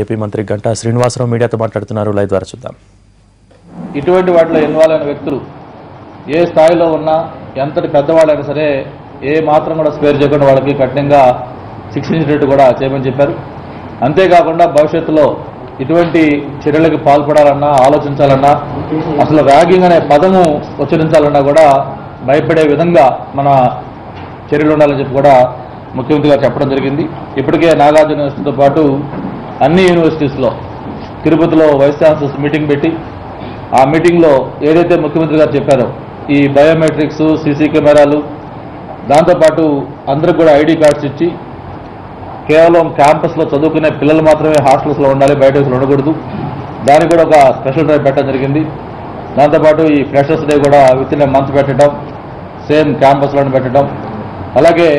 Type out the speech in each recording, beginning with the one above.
AP మంత్రి గంటా శ్రీనివాసరావు మీడియాతో మాట్లాడుతున్నారు. లైవ్ ద్వారా చూద్దాం. ఇటువంటి వాటిలో ఇన్వాల్వ్ అయిన వ్యక్తులు ఏ స్థాయిలో ఉన్నా ఎంతటి పెద్దవాళ్ళైనా సరే ఏ మాత్రం కూడా స్పేర్ చేయకుండా వాళ్ళకి కఠినంగా శిక్షించినట్టు కూడా చేయమని చెప్పారు. అంతేకాకుండా భవిష్యత్తులో ఇటువంటి చర్యలకు పాల్పడాలన్నా ఆలోచించాలన్నా అసలు ర్యాగింగ్ అనే పదము ఉచ్చరించాలన్నా కూడా భయపడే విధంగా మన చర్యలు ఉండాలని చెప్పి కూడా ముఖ్యమంత్రి గారు చెప్పడం జరిగింది. ఇప్పటికే నాగార్జున యూనివర్సిటీతో పాటు అన్ని యూనివర్సిటీస్లో తిరుపతిలో వైస్ ఛాన్సలర్స్ మీటింగ్ పెట్టి ఆ మీటింగ్లో ఏదైతే ముఖ్యమంత్రి గారు చెప్పారో ఈ బయోమెట్రిక్స్ సీసీ కెమెరాలు దాంతోపాటు అందరికి కూడా ఐడి కార్డ్స్ ఇచ్చి కేవలం క్యాంపస్లో చదువుకునే పిల్లలు మాత్రమే హాస్టల్స్లో ఉండాలి, బయట ఉండకూడదు. దానికి కూడా ఒక స్పెషల్ డ్రైవ్ పెట్టడం జరిగింది. దాంతోపాటు ఈ ఫ్రెషర్స్ డే కూడా విత్ ఇన్ ఏ మంత్ పెట్టడం, సేమ్ క్యాంపస్లోనే పెట్టడం, అలాగే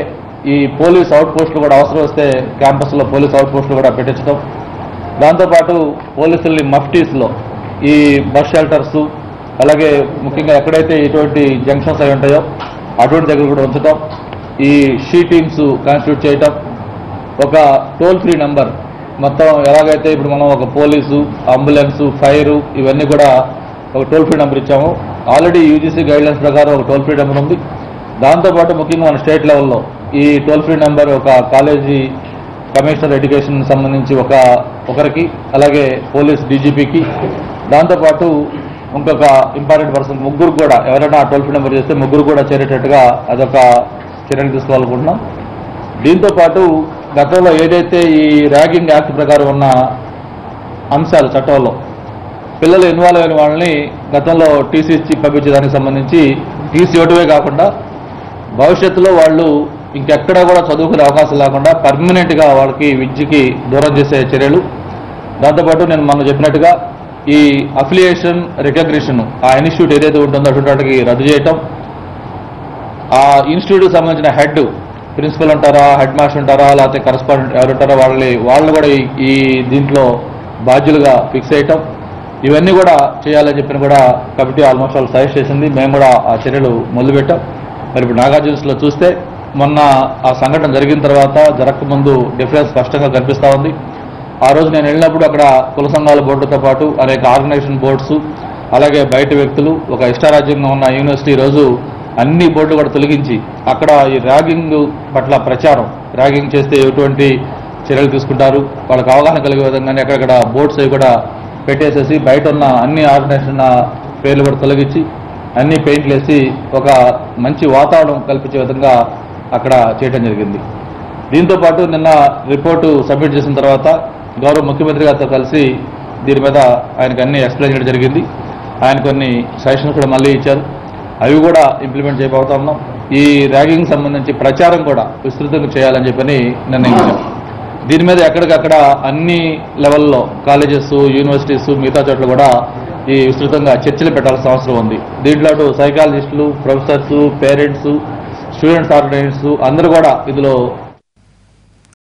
ఈ పోలీస్ అవుట్ పోస్టులు కూడా అవసరం వస్తే క్యాంపస్లో పోలీస్ అవుట్ పోస్టులు కూడా పెట్టించడం, దాంతోపాటు పోలీసుల్ని మఫ్టీస్లో ఈ బస్ షెల్టర్స్ అలాగే ముఖ్యంగా ఎక్కడైతే ఇటువంటి జంక్షన్స్ అయి ఉంటాయో అటువంటి దగ్గర కూడా ఉంచడం, ఈ షీ టీమ్స్ కాన్స్టిట్యూట్ చేయటం, ఒక టోల్ ఫ్రీ నెంబర్ మొత్తం ఎలాగైతే ఇప్పుడు మనం ఒక పోలీసు అంబులెన్సు ఫైరు ఇవన్నీ కూడా ఒక టోల్ ఫ్రీ నెంబర్ ఇచ్చాము. ఆల్రెడీ యూజీసీ గైడ్లైన్స్ ప్రకారం ఒక టోల్ ఫ్రీ నెంబర్ ఉంది. దాంతోపాటు ముఖ్యంగా మన స్టేట్ లెవెల్లో ఈ టోల్ ఫ్రీ నెంబర్ ఒక కాలేజీ కమిషనర్ ఎడ్యుకేషన్ సంబంధించి ఒకరికి, అలాగే పోలీస్ డీజీపీకి, దాంతోపాటు ఇంకొక ఇంపార్టెంట్ పర్సన్ ముగ్గురు కూడా ఎవరైనా టోల్ ఫ్రీ నెంబర్ చేస్తే ముగ్గురు కూడా చేరేటట్టుగా అదొక చర్యలు తీసుకోవాలనుకుంటున్నాం. దీంతోపాటు గతంలో ఏదైతే ఈ ర్యాగింగ్ యాక్ట్ ప్రకారం ఉన్న అంశాలు చట్టంలో పిల్లలు ఇన్వాల్వ్ అయిన వాళ్ళని గతంలో టీసీ ఇచ్చి పంపించేదానికి సంబంధించి టీసీ ఇవ్వడమే కాకుండా భవిష్యత్తులో వాళ్ళు ఇంకెక్కడా కూడా చదువుకునే అవకాశం లేకుండా పర్మనెంట్గా వాళ్ళకి విద్యకి దూరం చేసే చర్యలు, దాంతోపాటు నేను మొన్న చెప్పినట్టుగా ఈ అఫిలియేషన్ రికగ్నిషన్ ఆ ఇన్స్టిట్యూట్ ఏదైతే ఉంటుందో అటువంటి వాటికి రద్దు చేయటం, ఆ ఇన్స్టిట్యూట్కి సంబంధించిన హెడ్ ప్రిన్సిపల్ ఉంటారా, హెడ్ మాస్టర్ ఉంటారా, లేకపోతే కరస్పాండెంట్ ఎవరుంటారో వాళ్ళు కూడా ఈ దీంట్లో బాధ్యులుగా ఫిక్స్ చేయటం, ఇవన్నీ కూడా చేయాలని చెప్పిన కూడా కమిటీ ఆల్మోస్ట్ వాళ్ళు సజెస్ట్ చేసింది. మేము కూడా ఆ చర్యలు మొదలుపెట్టాం. మరి ఇప్పుడు నాగార్జునలో చూస్తే మొన్న ఆ సంఘటన జరిగిన తర్వాత జరగకముందు డిఫరెన్స్ స్పష్టంగా కనిపిస్తూ ఉంది. ఆ రోజు నేను వెళ్ళినప్పుడు అక్కడ కుల సంఘాల బోర్డుతో పాటు అనేక ఆర్గనైజేషన్ బోర్డ్స్ అలాగే బయట వ్యక్తులు ఒక ఇష్టారాజ్యంగా ఉన్న యూనివర్సిటీ రోజు అన్ని బోర్డులు కూడా తొలగించి అక్కడ ఈ ర్యాగింగ్ పట్ల ప్రచారం, ర్యాగింగ్ చేస్తే ఎటువంటి చర్యలు తీసుకుంటారు వాళ్ళకి అవగాహన కలిగే విధంగానే అక్కడక్కడ బోర్డ్స్ అవి కూడా పెట్టేసేసి బయట ఉన్న అన్ని ఆర్గనైజేషన్ పేర్లు కూడా తొలగించి అన్ని పెయింట్లు వేసి ఒక మంచి వాతావరణం కల్పించే విధంగా అక్కడ చేయడం జరిగింది. దీంతోపాటు నిన్న రిపోర్టు సబ్మిట్ చేసిన తర్వాత గౌరవ ముఖ్యమంత్రి గారితో కలిసి దీని మీద ఆయనకు అన్ని ఎక్స్ప్లెయిన్ చేయడం జరిగింది. ఆయన కొన్ని సజెషన్స్ కూడా మళ్ళీ ఇచ్చారు. అవి కూడా ఇంప్లిమెంట్ చేయబోతా ఉన్నాం. ఈ ర్యాగింగ్ సంబంధించి ప్రచారం కూడా విస్తృతంగా చేయాలని చెప్పని నిర్ణయించాం. దీని మీద ఎక్కడికక్కడ అన్ని లెవెల్లో కాలేజెస్, యూనివర్సిటీస్, మిగతా చోట్ల కూడా ఈ విస్తృతంగా చర్చలు పెట్టాల్సిన అవసరం ఉంది. దీంట్లో సైకాలజిస్టులు, ప్రొఫెసర్స్, పేరెంట్స్, స్టూడెంట్స్ ఆర్గనైజర్స్ అందరూ కూడా ఇందులో